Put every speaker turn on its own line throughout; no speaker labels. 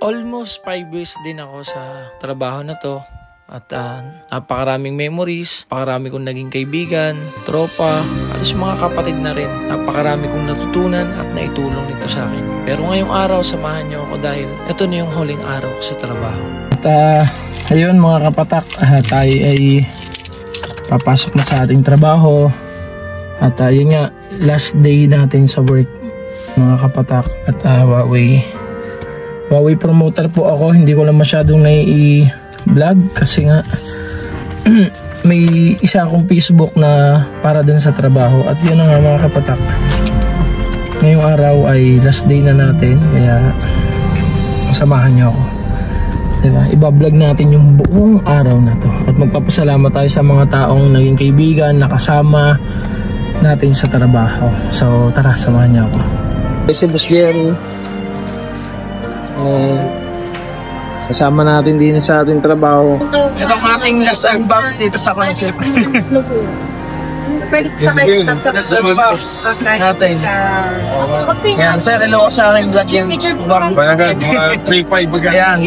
Almost 5 years din ako sa trabaho na to. At napakaraming memories, napakarami kong naging kaibigan, tropa, alos mga kapatid na rin. Napakarami kong natutunan at naitulong nito sa akin. Pero ngayong araw, samahan niyo ako dahil ito na yung huling araw ko sa trabaho. At ayun mga kapatak, tayo ay papasok na sa ating trabaho. At yun nga, last day natin sa work mga kapatak. At Huawei promoter po ako, hindi ko lang masyadong nai-vlog kasi nga may isa akong Facebook na para dun sa trabaho. At yun nga mga kapatak, ngayong araw ay last day na natin, kaya samahan nyo ako, diba? Iba-vlog natin yung buong araw na to at magpapasalamat tayo sa mga taong naging kaibigan, nakasama natin sa trabaho. So tara, samahan nyo ako. Si Boss Jerry, kasama natin din sa ating trabaho. Ito ang ating last unbox dito sa concept.
Pwede sa kayo
last unbox natin. Yan, sir, hello ko sa aking vlog yan.
Banagad, mga 3-5 baga.
Yan.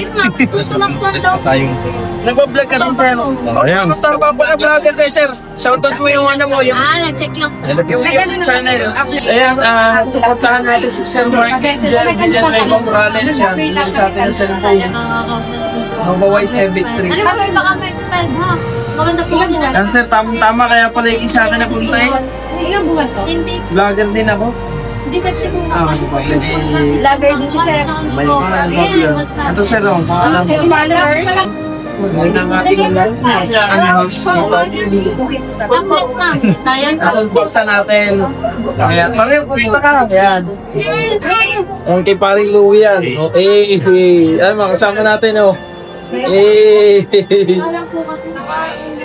Nagpa-vlog ka ng sir.
Ayan.
Tama pa na vlogger kayo, sir. Shoutout mo yung ano mo, yung
nag-check lang.
yung channel. Ayan, pupuntahan natin si Sir Mark Villanueva Morales. Yan, yung sa atin sa cellphone. Mabaway 73.
Ano ba baka ma-expand ha? Maganda po kanina.
Yan sir, tama kaya pala yung isa akin na punta eh.
Ilang buwan to? Hindi.
Vlogger din ako.
Hindi ba ito kung
Lagay din si Sir.
Ito sir, pangalan ko.
followers?
Ngayon ang ating house.
Upload na. Tayo sa
Buksan natin. Ayan, Mario, punta ka. Ayan. Ang kay paring Louie yan. Ay, makasama natin oh.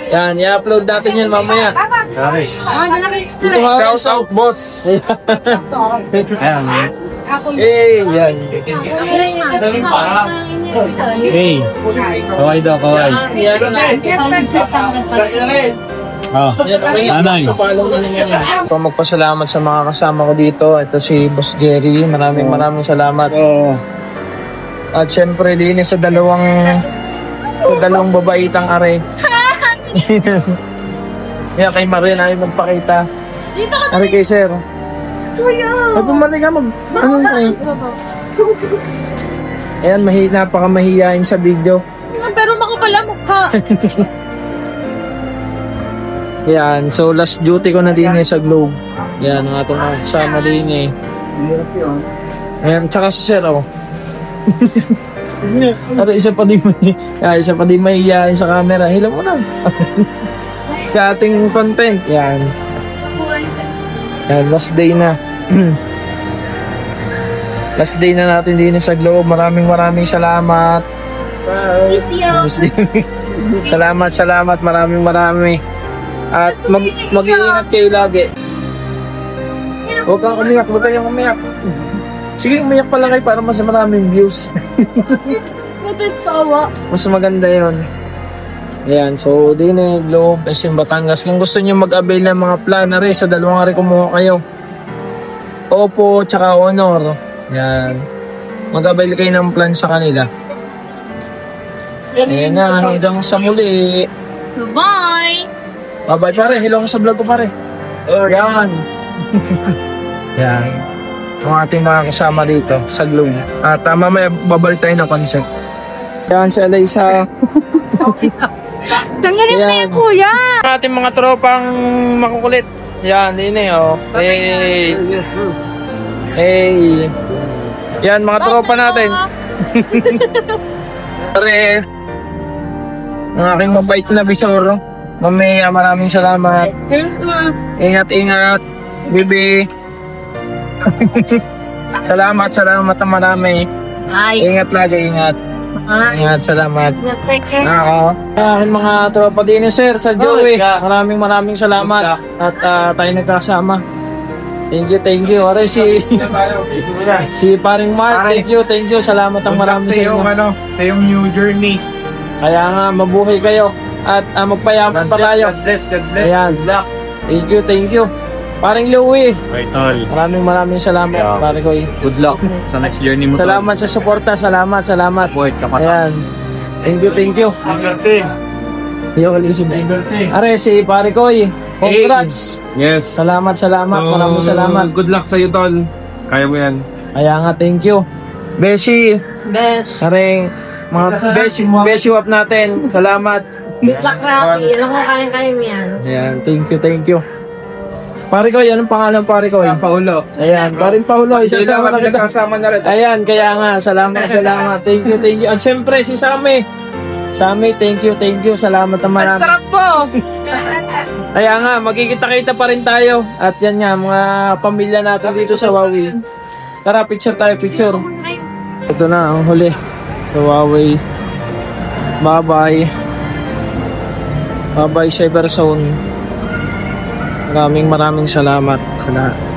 Yan, i-upload natin yan mamaya.
Shout out, boss!
Ayan. Yan.
Kaway daw, kaway. Nanay.
So, magpasalamat sa mga kasama ko dito. Ito si Boss Jerry. Maraming salamat. At syempre din sa dalawang babaitang are. Yan, kay Maria na yung magpakita. Are kay sir. Ay, pumalik ka ano kayo? Ayan, napakamahiyain sa video.
Pero makapala mukha.
Yan, so last duty ko na din sa Globe. Yan, ang ating kasama din Ayan, tsaka si sir ako. At isa pa di mahihiyain sa camera. Hila mo na. Sa ating content. Yan. Yan, last day na. Last day na natin din sa Globe. Maraming salamat. Salamat. Maraming. At mag-iingat kayo lagi. Huwag kang umiyak. Sige, umiyak pala kayo para mas maraming views. Mas maganda yun. Ayan, so din Globe, SM Batangas. Kung gusto nyo mag-avail ng mga planare, sa dalawang ari kumuha kayo. Oppo, tsaka Honor. Ayan. Mag-avail kayo ng plan sa kanila. Ayan na, hanggang sa muli.
Bye!
Bye pare, hello ko sa vlog ko pare. Ayan. Ayan. Ang ating mga kasama dito sa Globe. At mamaya babalik tayo ng concept. Ayan si Alaysa.
Tanggalin mo na yan, kuya.
Ating mga tropang makukulit. Yan, din oh. Hey. Yan, mga tropa natin. Pare, ang aking mabait na bisoro. Mamaya, maraming salamat. Ingat, bibi. Salamat na marami. Ingat lagi, ingat. Ingat, salamat. Ako. Mga tropa din sir sa Joey. Maraming salamat. At tayo nagkasama. Thank you. Aray si paring Mark, thank you. Salamat ang marami sa inyo.
Sa yung new journey.
Kaya nga, mabuhay kayo. At magpayaman pa tayo.
God bless.
Ayan. Thank you. Paring Louie,
Okay, tol.
maraming salamat,
Yeah.
pare ko.
Good luck sa next journey mo, tol.
Salamat sa suporta, salamat.
Support, kapatak.
Ayan. Thank you. Yo, Are, si pare ko, congrats.
Yes.
Salamat. Maraming salamat.
Good luck sa'yo, tol. Kaya mo yan.
Kaya nga, thank you. Beshi,
Best.
aring mga beshi up natin. Salamat.
Black Rocky. Alam ko kaya mo yan.
Ayan, thank you. Pare ko, anong pangalan pare ko?
Paulo.
Ayan, parin Paulo, isa sa mga
nagkasama na rin.
Ayan, kaya nga, salamat. Thank you. At syempre, si Sammy, thank you. Salamat na marami.
Sarap po!
Kaya nga, magkikita-kita pa rin tayo. At yan nga, mga pamilya natin dito sa Huawei. Tara, picture. Ito na, ang huli. Sa Huawei. Bye-bye. Bye-bye, Cyberzone. Maraming salamat sa lahat.